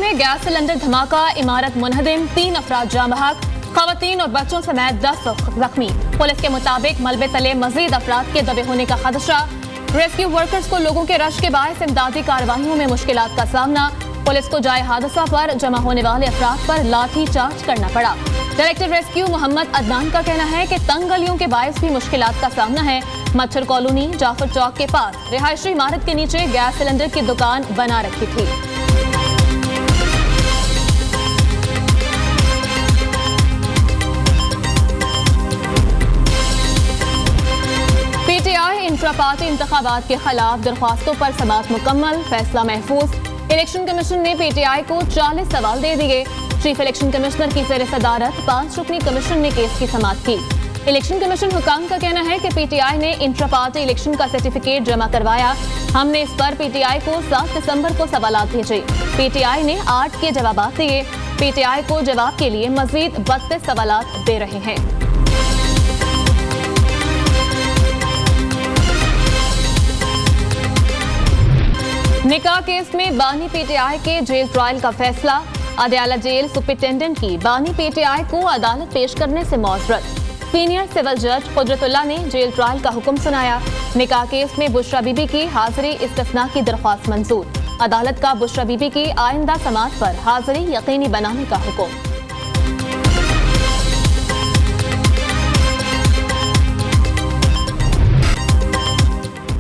में gas cylinder धमाका, इमारत मुनहदिम, 3 अफराद जाँ बहक, खवातीन और बच्चों समेत 10 जख्मी। पुलिस के मुताबिक मलबे तले मजीद अफराद के दबे होने का खदशा। रेस्क्यू वर्कर्स को लोगों के रश के बायस इमदादी कार्रवाइयों में मुश्किलात का सामना। पुलिस को जाए हादसा पर जमा होने वाले अफराद पर लाठी चार्ज करना पड़ा। डायरेक्टर रेस्क्यू मोहम्मद अदनान का कहना है कि तंग गलियों के बायस भी मुश्किलात का सामना है। मच्छर कॉलोनी जाफर चौक के पास रिहायशी इमारत के नीचे गैस सिलेंडर की दुकान बना रखी थी। पीटीआई इंट्रा पार्टी इंतखाबात के खिलाफ दरख्वास्तों पर समाअत मुकम्मल, फैसला महफूज। इलेक्शन कमीशन ने पीटीआई को 40 सवाल दे दिए। चीफ इलेक्शन कमिश्नर की ज़ेर सदारत 5 रुकनी कमीशन ने केस की समाअत की। इलेक्शन कमीशन हुकाम का कहना है कि पीटीआई ने इंट्रा पार्टी इलेक्शन का सर्टिफिकेट जमा करवाया। हमने इस पर पीटीआई को 7 दिसंबर को सवालात भेजे। पीटीआई ने 8 के जवाब दिए। पीटीआई को जवाब के लिए मजीद 32 सवालात दे रहे हैं। निकाह केस में बानी पीटीआई के जेल ट्रायल का फैसला। अदयाला जेल सुपरिटेंडेंट की बानी पीटीआई को अदालत पेश करने से मौजरत। सीनियर सिविल जज कुदरतुल्ला ने जेल ट्रायल का हुक्म सुनाया। निकाह केस में बुशरा बीबी की हाजिरी इस्तिस्ना की दरख्वास्त मंजूर। अदालत का बुशरा बीबी की आइंदा समाअत पर हाजिरी यकीनी बनाने का हुक्म।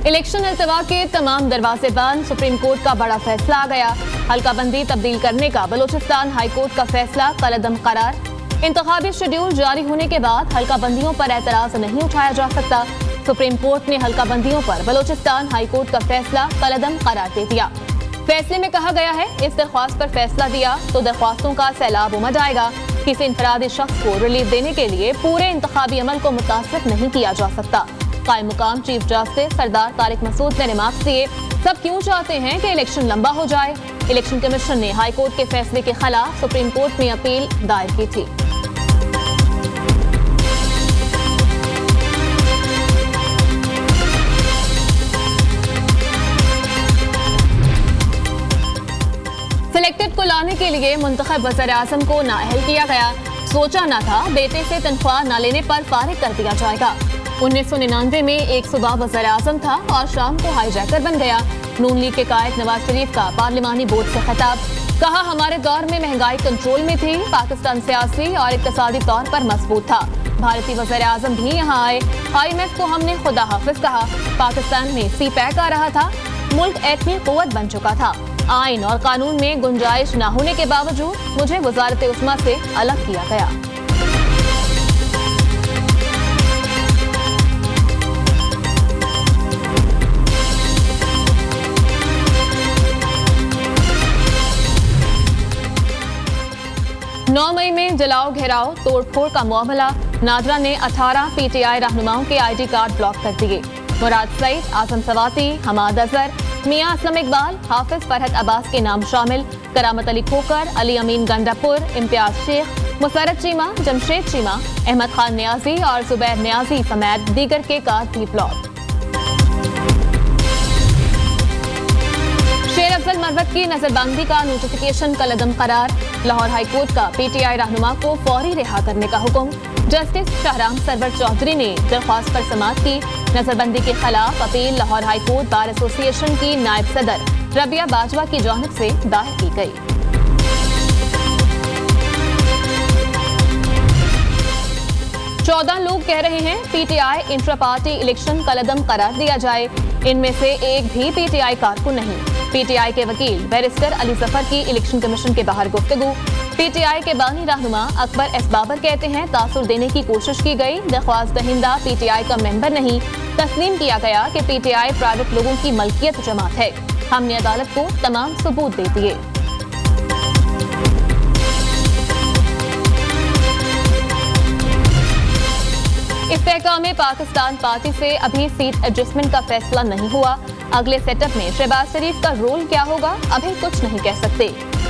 इलेक्शन अल्तवा के तमाम दरवाजे बंद, सुप्रीम कोर्ट का बड़ा फैसला आ गया। हल्का बंदी तब्दील करने का बलोचिस्तान हाई कोर्ट का फैसला कलअदम करार। इंतखाबी शेड्यूल जारी होने के बाद हल्का बंदियों पर एतराज नहीं उठाया जा सकता। सुप्रीम कोर्ट ने हल्का बंदियों पर बलोचिस्तान हाई कोर्ट का फैसला कलअदम करार दे दिया। फैसले में कहा गया है, इस दरख्वास्त पर फैसला दिया तो दरख्वास्तों का सैलाब उमड़ आएगा। किसी इंफरादी शख्स को रिलीफ देने के लिए पूरे इंतखाबी अमल को मुतासर नहीं किया जा सकता। कायम मुकाम चीफ जस्टिस सरदार तारिक मसूद ने रिमार्क्स दिए, सब क्यों चाहते हैं कि इलेक्शन लंबा हो जाए। इलेक्शन कमीशन ने हाई कोर्ट के फैसले के खिलाफ सुप्रीम कोर्ट में अपील दायर की थी। सिलेक्टेड को लाने के लिए मुंतखब वज़ीर आज़म को नाअहल किया गया। सोचा न था बेटे से तनख्वाह न लेने पर फारिग कर दिया जाएगा। 1999 में एक सुबह वज़ीर आज़म था और शाम को हाईजैकर बन गया। नून लीग के कायद नवाज शरीफ का पार्लिमानी बोर्ड से खिताब, कहा हमारे दौर में महंगाई कंट्रोल में थी, पाकिस्तान सियासी और इक्तिसादी तौर पर मजबूत था। भारतीय वज़ीर आज़म भी यहाँ आए। IMF को हमने खुदा हाफिज कहा। पाकिस्तान में CPEC आ रहा था। मुल्क एटमी कुव्वत बन चुका था। आइन और कानून में गुंजाइश न होने के बावजूद मुझे वज़ारत उस्मा से अलग किया गया। नौ मई में जलाओ घेराव तोड़फोड़ का मामला। नादरा ने 18 पीटीआई रहनुमाओं के ID कार्ड ब्लॉक कर दिए। मुराद सईद, आजम सवाती, हमाद अजहर, मियां असलम इकबाल, हाफिज फरहत अब्बास के नाम शामिल। करामत अली खोकर, अली अमीन गंडापुर, इम्तियाज शेख, मुसरत चीमा, जमशेद चीमा, अहमद खान न्याजी और जुबैर न्याजी समेत दीगर के कार्ड भी ब्लॉक। शेर अफजल मरवत की नजरबंदी का नोटिफिकेशन कलअदम करार। लाहौर हाई कोर्ट का पीटीआई रहनुमा को फौरी रिहा करने का हुक्म। जस्टिस शाहराम सरवर चौधरी ने दरख्वास्त पर समाअत की। नजरबंदी के खिलाफ appeal Lahore high court bar association की नायब सदर रबिया बाजवा की जानिब से दायर की गई। चौदह लोग कह रहे हैं पीटीआई इंट्रा पार्टी इलेक्शन कलअदम करार दिया जाए। इनमें से एक भी पीटीआई कारकुन नहीं। पीटीआई के वकील बैरिस्टर अली जफर की इलेक्शन कमीशन के बाहर गुफ्तगू। पीटीआई के बानी रहनुमा अकबर एस बाबर कहते हैं तासुर देने की कोशिश की गई। दरख्वास्त दहिंदा पीटीआई का मेंबर नहीं। तस्लीम किया गया कि पीटीआई प्राइवेट लोगों की मलकियत जमात है। हमने अदालत को तमाम सबूत दे दिए। इस्तेहकाम में पाकिस्तान पार्टी से अभी सीट एडजस्टमेंट का फैसला नहीं हुआ। अगले सेटअप में शहबाज शरीफ का रोल क्या होगा अभी कुछ नहीं कह सकते।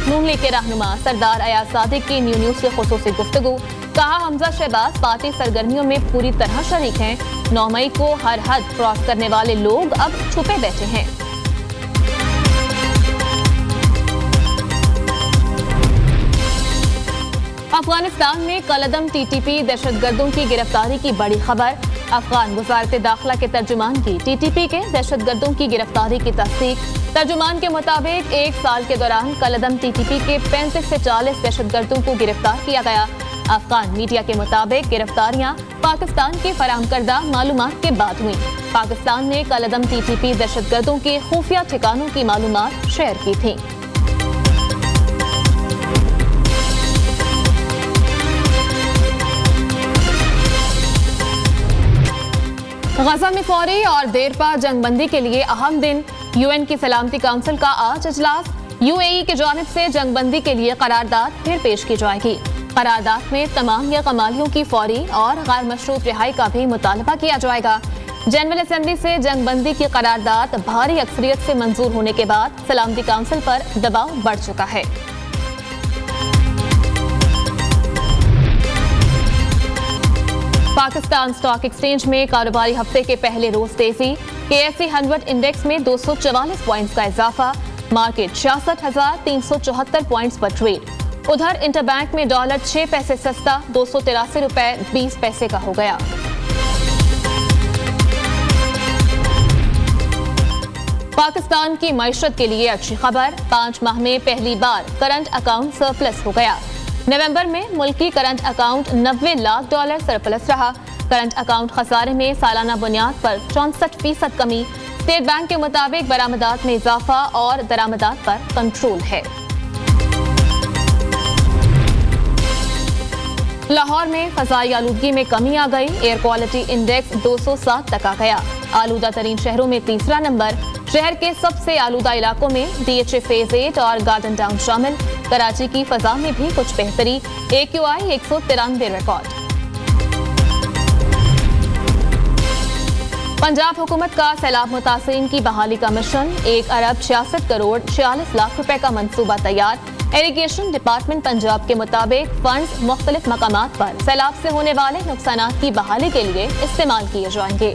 नून लीग के रहनुमा सरदार अयाज सादिक की न्यूज़ से खुसूसी गुफ्तगू। कहा हमजा शहबाज पार्टी सरगर्मियों में पूरी तरह शरीक हैं। 9 मई को हर हद क्रॉस करने वाले लोग अब छुपे बैठे हैं। अफगानिस्तान में कलअदम टीटीपी दहशतगर्दों की गिरफ्तारी की बड़ी खबर। अफगान वजारत दाखिला के तर्जुमान की टीटीपी के दहशतगर्दों की गिरफ्तारी की तस्दीक। तर्जुमान के मुताबिक 1 साल के दौरान कलअदम टीटीपी के 35 से 40 दहशतगर्दों को गिरफ्तार किया गया। अफगान मीडिया के मुताबिक गिरफ्तारियां पाकिस्तान की फराहम करदा मालूमात के बाद हुई। पाकिस्तान ने कलअदम टीटीपी दहशतगर्दों के खुफिया ठिकानों की मालूमात शेयर की थी। गजा में फौरी और देरपा जंगबंदी के लिए अहम दिन। यूएन की सलामती काउंसिल का आज इजलास। यूएई की जानिब से जंगबंदी के लिए करारदाद फिर पेश की जाएगी। करारदाद में तमाम यकमालियों की फौरी और गैर मशरूत रिहाई का भी मुतालबा किया जाएगा। जनरल असेंबली से जंगबंदी की करारदाद भारी अक्सरियत से मंजूर होने के बाद सलामती काउंसिल पर दबाव बढ़ चुका है। पाकिस्तान स्टॉक एक्सचेंज में कारोबारी हफ्ते के पहले रोज तेजी। KSE 100 इंडेक्स में 244 पॉइंट्स का इजाफा। मार्केट 66,374 पॉइंट्स पर ट्रेड। उधर इंटरबैंक में डॉलर 6 पैसे सस्ता 283 रुपए 20 पैसे का हो गया। पाकिस्तान की मईशत के लिए अच्छी खबर। 5 माह में पहली बार करंट अकाउंट सरप्लस हो गया। नवंबर में मुल्की करंट अकाउंट $90 लाख सरप्लस रहा। करंट अकाउंट खसारे में सालाना बुनियाद पर 64% कमी। स्टेट बैंक के मुताबिक बरामदात में इजाफा और दरामदात पर कंट्रोल है। लाहौर में फजाई आलूदगी में कमी आ गई। एयर क्वालिटी इंडेक्स 207 तक आ गया। आलूदा तरीन शहरों में तीसरा नंबर। शहर के सबसे आलूदा इलाकों में DHA फेज 8 और गार्डन टाउन शामिल। कराची की फजा में भी कुछ बेहतरी। AQI 193 record. पंजाब हुकूमत का सैलाब मुतासिरीन की बहाली का मिशन। 1 अरब 66 करोड़ 46 लाख रुपए का मंसूबा तैयार। इरिगेशन डिपार्टमेंट पंजाब के मुताबिक फंड्स मुख्तलिफ मकामात पर सैलाब से होने वाले नुकसानात की बहाली के लिए इस्तेमाल किए जाएंगे।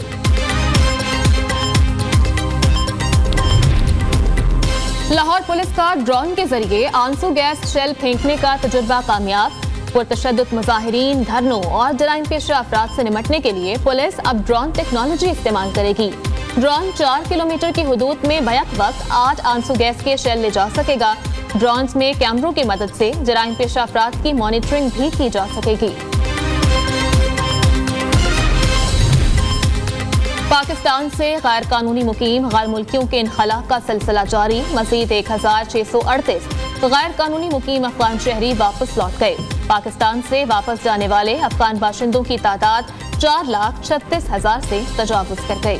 लाहौर पुलिस का ड्रोन के जरिए आंसू गैस शेल फेंकने का तजुर्बा कामयाब। पुरतशद्दुद मुजाहिरीन, धरनों और जराइम पेशा अफराद से निपटने के लिए पुलिस अब ड्रोन टेक्नोलॉजी इस्तेमाल करेगी। ड्रोन 4 किलोमीटर की हुदूद में बैक वक्त 8 आंसू गैस के शेल ले जा सकेगा। ड्रोन्स में कैमरों की मदद से जराइम पेशा अफराद की मॉनिटरिंग भी की जा सकेगी। पाकिस्तान से गैर कानूनी मुकीम गैर मुल्कियों के इनखला का सिलसिला जारी। मजीद 1638 गैर कानूनी मुकीम अफगान शहरी वापस लौट गए। पाकिस्तान से वापस जाने वाले अफगान बाशिंदों की तादाद 4,36,000 से तजावुज कर गई।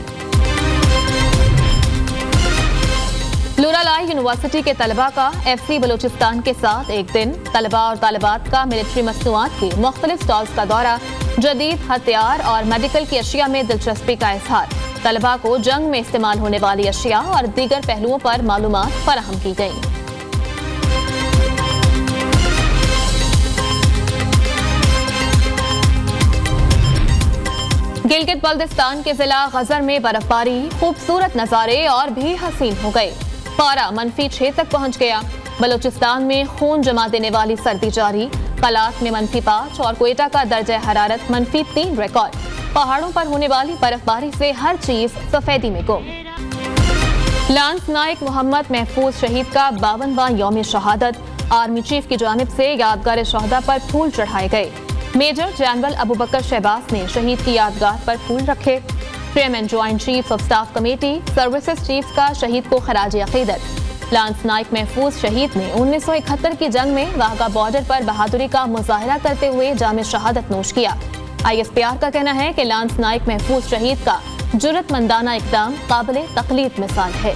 लुरालाई यूनिवर्सिटी के तलबा का FC बलूचिस्तान के साथ एक दिन। तलबा और तालिबात का मिलिट्री मसनूआत के मुख्तलिफ स्टॉल्स का दौरा। जदीद हथियार और मेडिकल की अशिया में दिलचस्पी का इजहार। तलबा को जंग में इस्तेमाल होने वाली अशिया और दीगर पहलुओं पर मालूमात फराहम की गई। गिलगित बल्दिस्तान के जिला गजर में बर्फबारी। खूबसूरत नजारे और भी हसीन हो गए। पारा -6 तक पहुंच गया। बलूचिस्तान में खून जमा देने वाली सर्दी जारी। कलात में -5 और क्वेटा का दर्जा हरारत -3 रिकॉर्ड। पहाड़ों पर होने वाली बर्फबारी से हर चीज सफेदी में गुम। लांस नाइक मोहम्मद महफूज शहीद का 52वां यौम शहादत। आर्मी चीफ की जानिब से यादगार शहदा पर फूल चढ़ाए गए। मेजर जनरल अबू बकर शहबाज ने शहीद की यादगार पर फूल रखे। Chairman joint chief of staff committee services chief का शहीद को खराज अकीदत। लांस नाइक महफूज शहीद ने 1971 की जंग में वाघा बॉर्डर पर बहादुरी का मुजाहरा करते हुए जाम शहादत नोश किया। ISPR का कहना है कि लांस नाइक महफूज शहीद का जुर्रतमंदाना इकदाम काबिल तकलीद मिसाल है।